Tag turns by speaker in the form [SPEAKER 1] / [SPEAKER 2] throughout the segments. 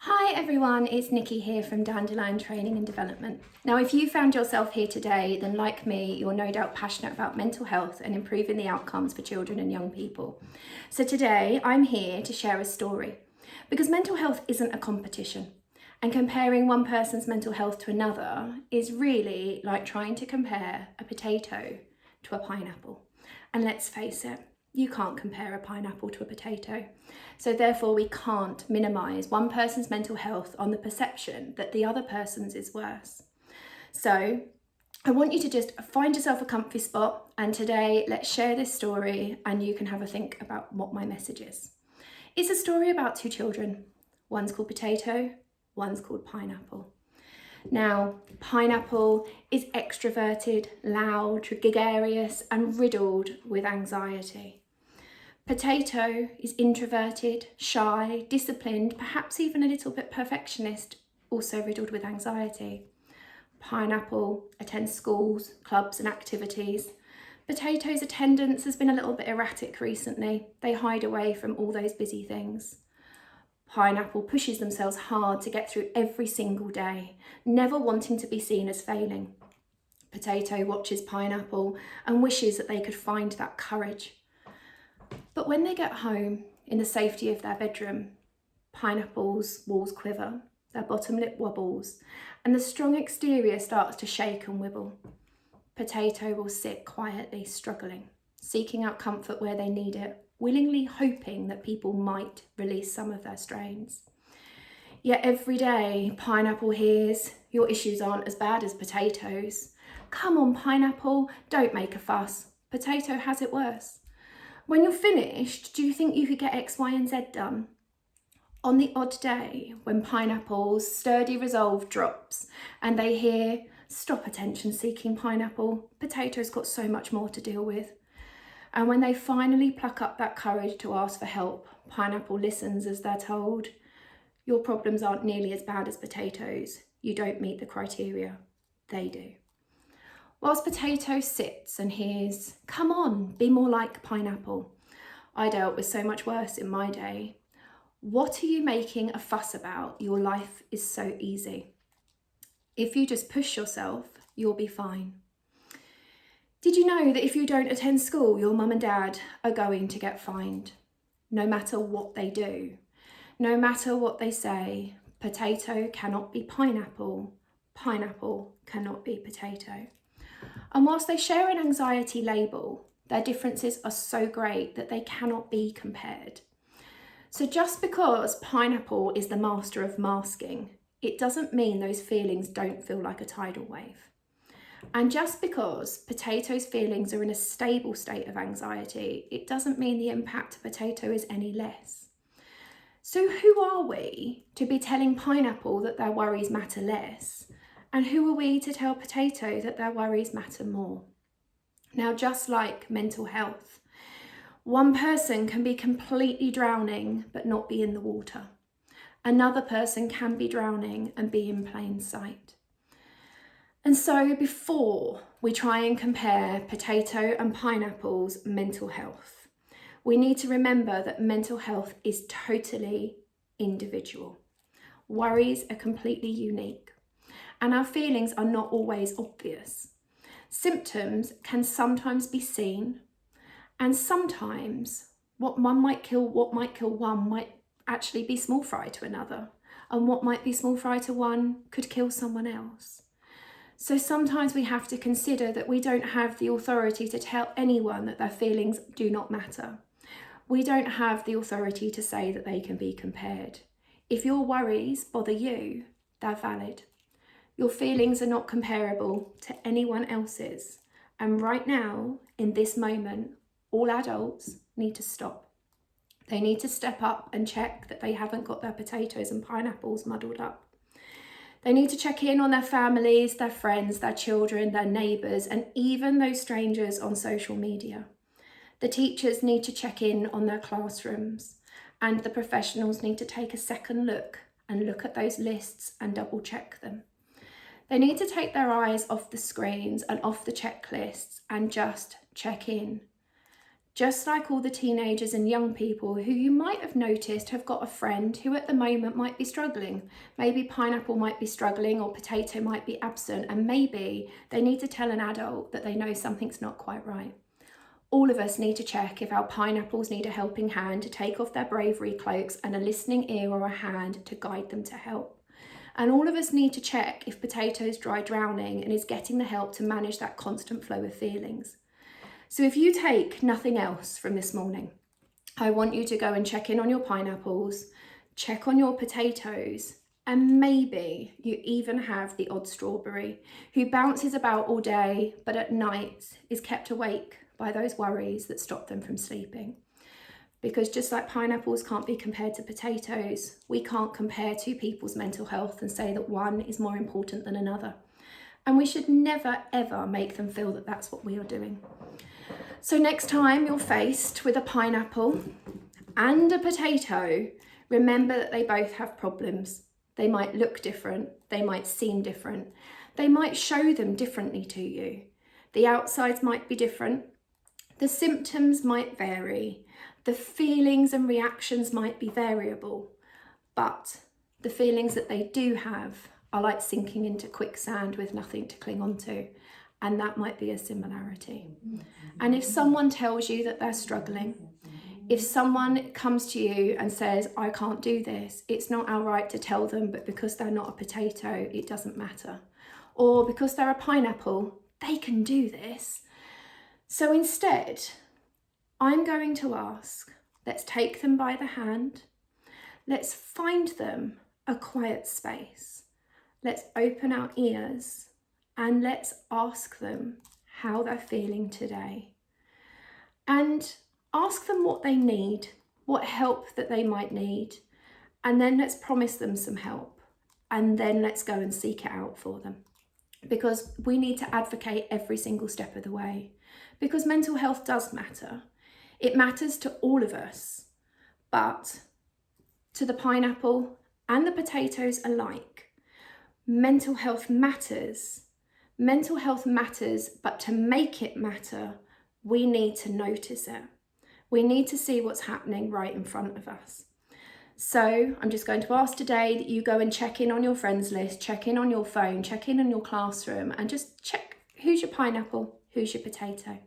[SPEAKER 1] Hi everyone, it's Nikki here from Dandelion Training and Development. Now, if you found yourself here today, then like me, you're no doubt passionate about mental health and improving the outcomes for children and young people. So today I'm here to share a story because mental health isn't a competition, and comparing one person's mental health to another is really like trying to compare a potato to a pineapple. And let's face it, you can't compare a pineapple to a potato. So therefore we can't minimise one person's mental health on the perception that the other person's is worse. So I want you to just find yourself a comfy spot, and today let's share this story and you can have a think about what my message is. It's a story about two children. One's called Potato, one's called Pineapple. Now, Pineapple is extroverted, loud, gregarious and riddled with anxiety. Potato is introverted, shy, disciplined, perhaps even a little bit perfectionist, also riddled with anxiety. Pineapple attends schools, clubs and activities. Potato's attendance has been a little bit erratic recently. They hide away from all those busy things. Pineapple pushes themselves hard to get through every single day, never wanting to be seen as failing. Potato watches Pineapple and wishes that they could find that courage. But when they get home, in the safety of their bedroom, Pineapple's walls quiver, their bottom lip wobbles, and the strong exterior starts to shake and wibble. Potato will sit quietly, struggling, seeking out comfort where they need it, willingly hoping that people might release some of their strains. Yet every day, Pineapple hears, "Your issues aren't as bad as Potato's. Come on, Pineapple, don't make a fuss. Potato has it worse. When you're finished, do you think you could get X, Y, and Z done?" On the odd day, when Pineapple's sturdy resolve drops and they hear, "Stop attention-seeking, Pineapple. Potato's got so much more to deal with." And when they finally pluck up that courage to ask for help, Pineapple listens as they're told, "Your problems aren't nearly as bad as Potato's. You don't meet the criteria. They do." Whilst Potato sits and hears, "Come on, be more like Pineapple. I dealt with so much worse in my day. What are you making a fuss about? Your life is so easy. If you just push yourself, you'll be fine. Did you know that if you don't attend school, your mum and dad are going to get fined? No matter what they do, no matter what they say, Potato cannot be Pineapple. Pineapple cannot be Potato." And whilst they share an anxiety label, their differences are so great that they cannot be compared. So just because Pineapple is the master of masking, it doesn't mean those feelings don't feel like a tidal wave. And just because Potato's feelings are in a stable state of anxiety, it doesn't mean the impact of Potato is any less. So who are we to be telling Pineapple that their worries matter less? And who are we to tell Potato that their worries matter more? Now, just like mental health, one person can be completely drowning but not be in the water. Another person can be drowning and be in plain sight. And so before we try and compare Potato and Pineapple's mental health, we need to remember that mental health is totally individual. Worries are completely unique, and our feelings are not always obvious. Symptoms can sometimes be seen, and sometimes what might kill one might actually be small fry to another, and what might be small fry to one could kill someone else. So sometimes we have to consider that we don't have the authority to tell anyone that their feelings do not matter. We don't have the authority to say that they can be compared. If your worries bother you, they're valid. Your feelings are not comparable to anyone else's. And right now, in this moment, all adults need to stop. They need to step up and check that they haven't got their potatoes and pineapples muddled up. They need to check in on their families, their friends, their children, their neighbours, and even those strangers on social media. The teachers need to check in on their classrooms, and the professionals need to take a second look and look at those lists and double check them. They need to take their eyes off the screens and off the checklists and just check in. Just like all the teenagers and young people who you might have noticed have got a friend who at the moment might be struggling. Maybe pineapple might be struggling or potato might be absent, and maybe they need to tell an adult that they know something's not quite right. All of us need to check if our pineapples need a helping hand to take off their bravery cloaks and a listening ear or a hand to guide them to help. And all of us need to check if potato's dry drowning and is getting the help to manage that constant flow of feelings. So if you take nothing else from this morning, I want you to go and check in on your pineapples, check on your potatoes, and maybe you even have the odd strawberry who bounces about all day, but at night is kept awake by those worries that stop them from sleeping. Because just like pineapples can't be compared to potatoes, we can't compare two people's mental health and say that one is more important than another. And we should never, ever make them feel that that's what we are doing. So next time you're faced with a pineapple and a potato, remember that they both have problems. They might look different, they might seem different, they might show them differently to you. The outsides might be different, the symptoms might vary, the feelings and reactions might be variable, but the feelings that they do have are like sinking into quicksand with nothing to cling on to. And that might be a similarity. And if someone tells you that they're struggling, if someone comes to you and says, I can't do this, it's not our right to tell them, but because they're not a potato, it doesn't matter. Or because they're a pineapple, they can do this. So instead, I'm going to ask, let's take them by the hand. Let's find them a quiet space. Let's open our ears and let's ask them how they're feeling today. And ask them what they need, what help that they might need. And then let's promise them some help. And then let's go and seek it out for them. Because we need to advocate every single step of the way. Because mental health does matter. It matters to all of us. But to the pineapple and the potatoes alike, mental health matters. Mental health matters, but to make it matter, we need to notice it. We need to see what's happening right in front of us. So I'm just going to ask today that you go and check in on your friends list, check in on your phone, check in on your classroom, and just check who's your pineapple, who's your potato.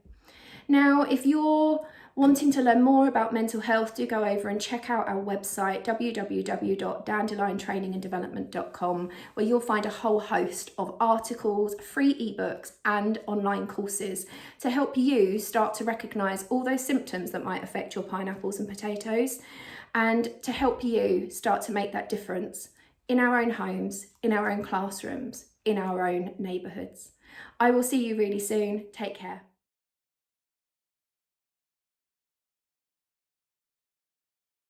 [SPEAKER 1] Now, if you're wanting to learn more about mental health, do go over and check out our website, www.dandeliontraininganddevelopment.com, where you'll find a whole host of articles, free ebooks and online courses to help you start to recognise all those symptoms that might affect your pineapples and potatoes, and to help you start to make that difference in our own homes, in our own classrooms, in our own neighbourhoods. I will see you really soon. Take care.